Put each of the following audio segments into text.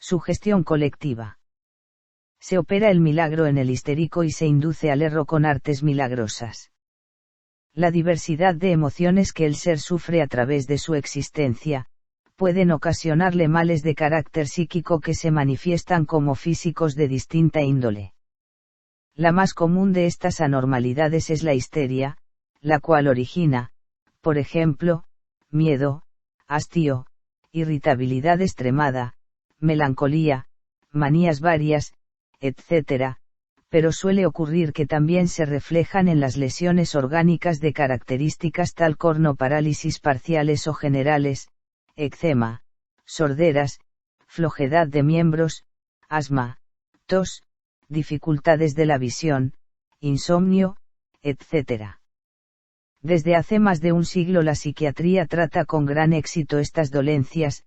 Sugestión colectiva. Se opera el milagro en el histérico y se induce al erro con artes milagrosas. La diversidad de emociones que el ser sufre a través de su existencia, pueden ocasionarle males de carácter psíquico que se manifiestan como físicos de distinta índole. La más común de estas anormalidades es la histeria, la cual origina, por ejemplo, miedo, hastío, irritabilidad extremada, melancolía, manías varias, etc., pero suele ocurrir que también se reflejan en las lesiones orgánicas de características tal como parálisis parciales o generales, eczema, sorderas, flojedad de miembros, asma, tos, dificultades de la visión, insomnio, etc. Desde hace más de un siglo la psiquiatría trata con gran éxito estas dolencias,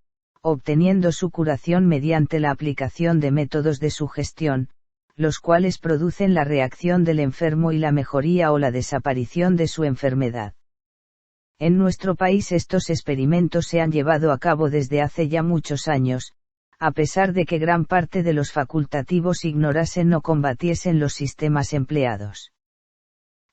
obteniendo su curación mediante la aplicación de métodos de sugestión, los cuales producen la reacción del enfermo y la mejoría o la desaparición de su enfermedad. En nuestro país estos experimentos se han llevado a cabo desde hace ya muchos años, a pesar de que gran parte de los facultativos ignorasen o combatiesen los sistemas empleados.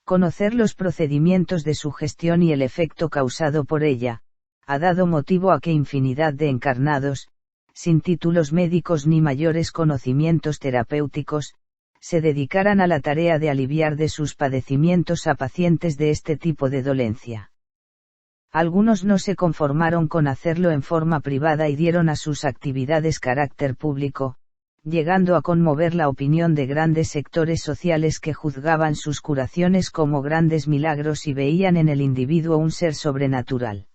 Conocer los procedimientos de sugestión y el efecto causado por ella, ha dado motivo a que infinidad de encarnados, sin títulos médicos ni mayores conocimientos terapéuticos, se dedicaran a la tarea de aliviar de sus padecimientos a pacientes de este tipo de dolencia. Algunos no se conformaron con hacerlo en forma privada y dieron a sus actividades carácter público, llegando a conmover la opinión de grandes sectores sociales que juzgaban sus curaciones como grandes milagros y veían en el individuo un ser sobrenatural.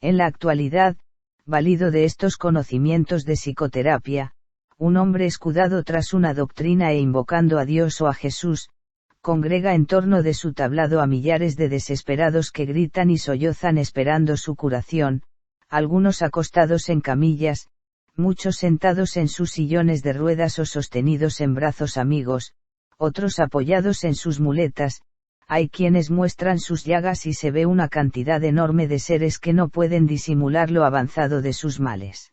En la actualidad, valido de estos conocimientos de psicoterapia, un hombre escudado tras una doctrina e invocando a Dios o a Jesús, congrega en torno de su tablado a millares de desesperados que gritan y sollozan esperando su curación, algunos acostados en camillas, muchos sentados en sus sillones de ruedas o sostenidos en brazos amigos, otros apoyados en sus muletas. Hay quienes muestran sus llagas y se ve una cantidad enorme de seres que no pueden disimular lo avanzado de sus males.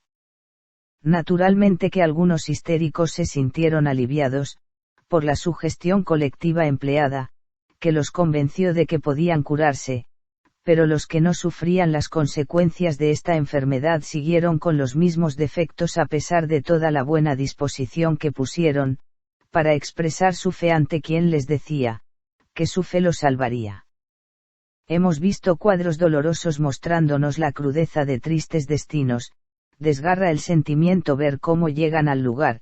Naturalmente que algunos histéricos se sintieron aliviados, por la sugestión colectiva empleada, que los convenció de que podían curarse, pero los que no sufrían las consecuencias de esta enfermedad siguieron con los mismos defectos a pesar de toda la buena disposición que pusieron, para expresar su fe ante quien les decía, que su fe los salvaría. Hemos visto cuadros dolorosos mostrándonos la crudeza de tristes destinos, desgarra el sentimiento ver cómo llegan al lugar,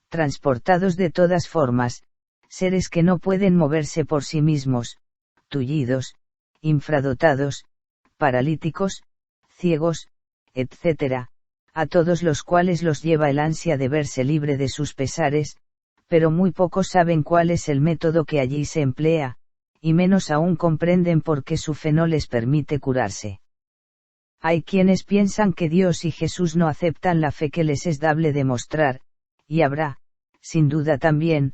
transportados de todas formas, seres que no pueden moverse por sí mismos, tullidos, infradotados, paralíticos, ciegos, etc., a todos los cuales los lleva el ansia de verse libre de sus pesares, pero muy pocos saben cuál es el método que allí se emplea, y menos aún comprenden por qué su fe no les permite curarse. Hay quienes piensan que Dios y Jesús no aceptan la fe que les es dable demostrar, y habrá, sin duda también,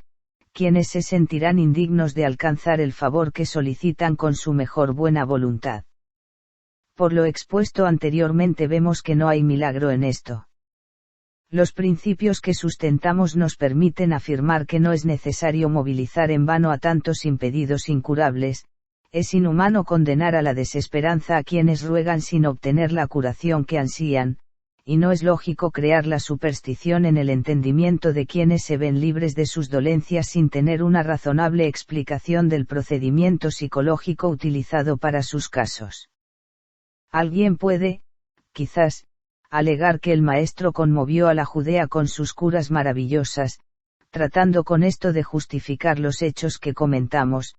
quienes se sentirán indignos de alcanzar el favor que solicitan con su mejor buena voluntad. Por lo expuesto anteriormente vemos que no hay milagro en esto. Los principios que sustentamos nos permiten afirmar que no es necesario movilizar en vano a tantos impedidos incurables, es inhumano condenar a la desesperanza a quienes ruegan sin obtener la curación que ansían, y no es lógico crear la superstición en el entendimiento de quienes se ven libres de sus dolencias sin tener una razonable explicación del procedimiento psicológico utilizado para sus casos. Alguien puede, quizás, alegar que el Maestro conmovió a la Judea con sus curas maravillosas, tratando con esto de justificar los hechos que comentamos.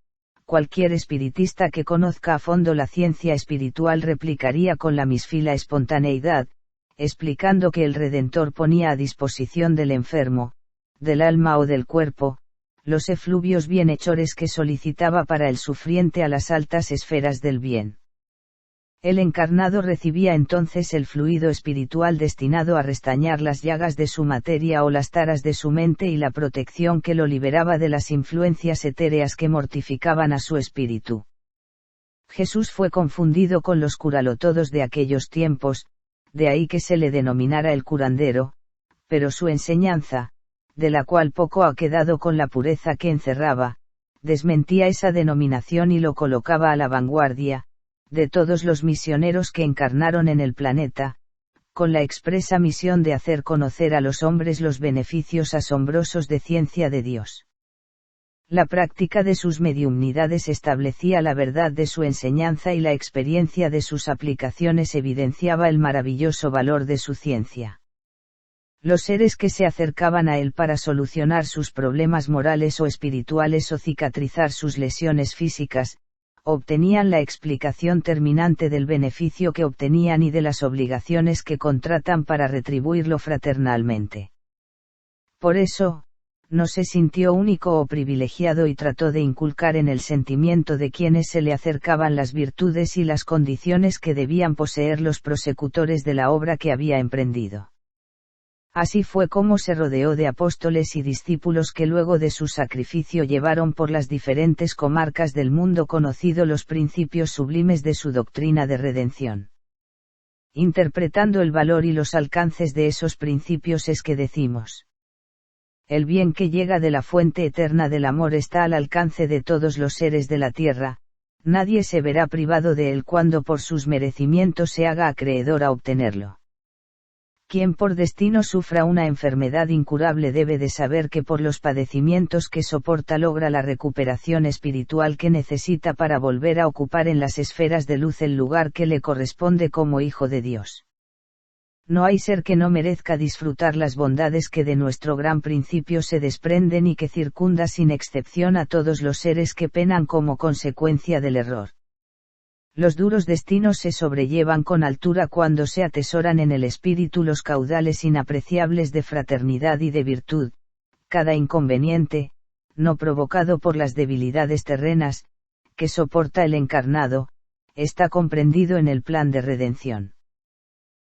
Cualquier espiritista que conozca a fondo la ciencia espiritual replicaría con la misfila espontaneidad, explicando que el Redentor ponía a disposición del enfermo, del alma o del cuerpo, los efluvios bienhechores que solicitaba para el sufriente a las altas esferas del bien. El encarnado recibía entonces el fluido espiritual destinado a restañar las llagas de su materia o las taras de su mente y la protección que lo liberaba de las influencias etéreas que mortificaban a su espíritu. Jesús fue confundido con los curalotodos de aquellos tiempos, de ahí que se le denominara el curandero, pero su enseñanza, de la cual poco ha quedado con la pureza que encerraba, desmentía esa denominación y lo colocaba a la vanguardia, de todos los misioneros que encarnaron en el planeta, con la expresa misión de hacer conocer a los hombres los beneficios asombrosos de ciencia de Dios. La práctica de sus mediumnidades establecía la verdad de su enseñanza y la experiencia de sus aplicaciones evidenciaba el maravilloso valor de su ciencia. Los seres que se acercaban a él para solucionar sus problemas morales o espirituales o cicatrizar sus lesiones físicas, obtenían la explicación terminante del beneficio que obtenían y de las obligaciones que contratan para retribuirlo fraternalmente. Por eso, no se sintió único o privilegiado y trató de inculcar en el sentimiento de quienes se le acercaban las virtudes y las condiciones que debían poseer los prosecutores de la obra que había emprendido. Así fue como se rodeó de apóstoles y discípulos que luego de su sacrificio llevaron por las diferentes comarcas del mundo conocido los principios sublimes de su doctrina de redención. Interpretando el valor y los alcances de esos principios es que decimos: el bien que llega de la fuente eterna del amor está al alcance de todos los seres de la tierra, nadie se verá privado de él cuando por sus merecimientos se haga acreedor a obtenerlo. Quien por destino sufra una enfermedad incurable debe de saber que por los padecimientos que soporta logra la recuperación espiritual que necesita para volver a ocupar en las esferas de luz el lugar que le corresponde como hijo de Dios. No hay ser que no merezca disfrutar las bondades que de nuestro gran principio se desprenden y que circunda sin excepción a todos los seres que penan como consecuencia del error. Los duros destinos se sobrellevan con altura cuando se atesoran en el espíritu los caudales inapreciables de fraternidad y de virtud. Cada inconveniente, no provocado por las debilidades terrenas, que soporta el encarnado, está comprendido en el plan de redención.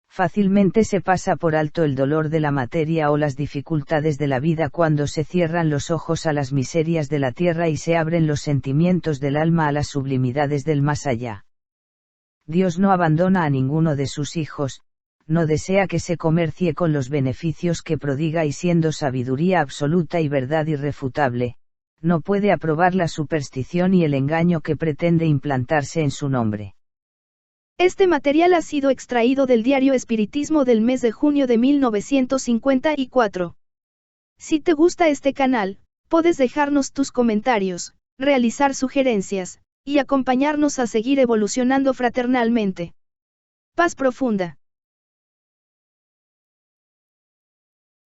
Fácilmente se pasa por alto el dolor de la materia o las dificultades de la vida cuando se cierran los ojos a las miserias de la tierra y se abren los sentimientos del alma a las sublimidades del más allá. Dios no abandona a ninguno de sus hijos, no desea que se comercie con los beneficios que prodiga y siendo sabiduría absoluta y verdad irrefutable, no puede aprobar la superstición y el engaño que pretende implantarse en su nombre. Este material ha sido extraído del diario Espiritismo del mes de junio de 1954. Si te gusta este canal, puedes dejarnos tus comentarios, realizar sugerencias, y acompañarnos a seguir evolucionando fraternalmente. Paz profunda.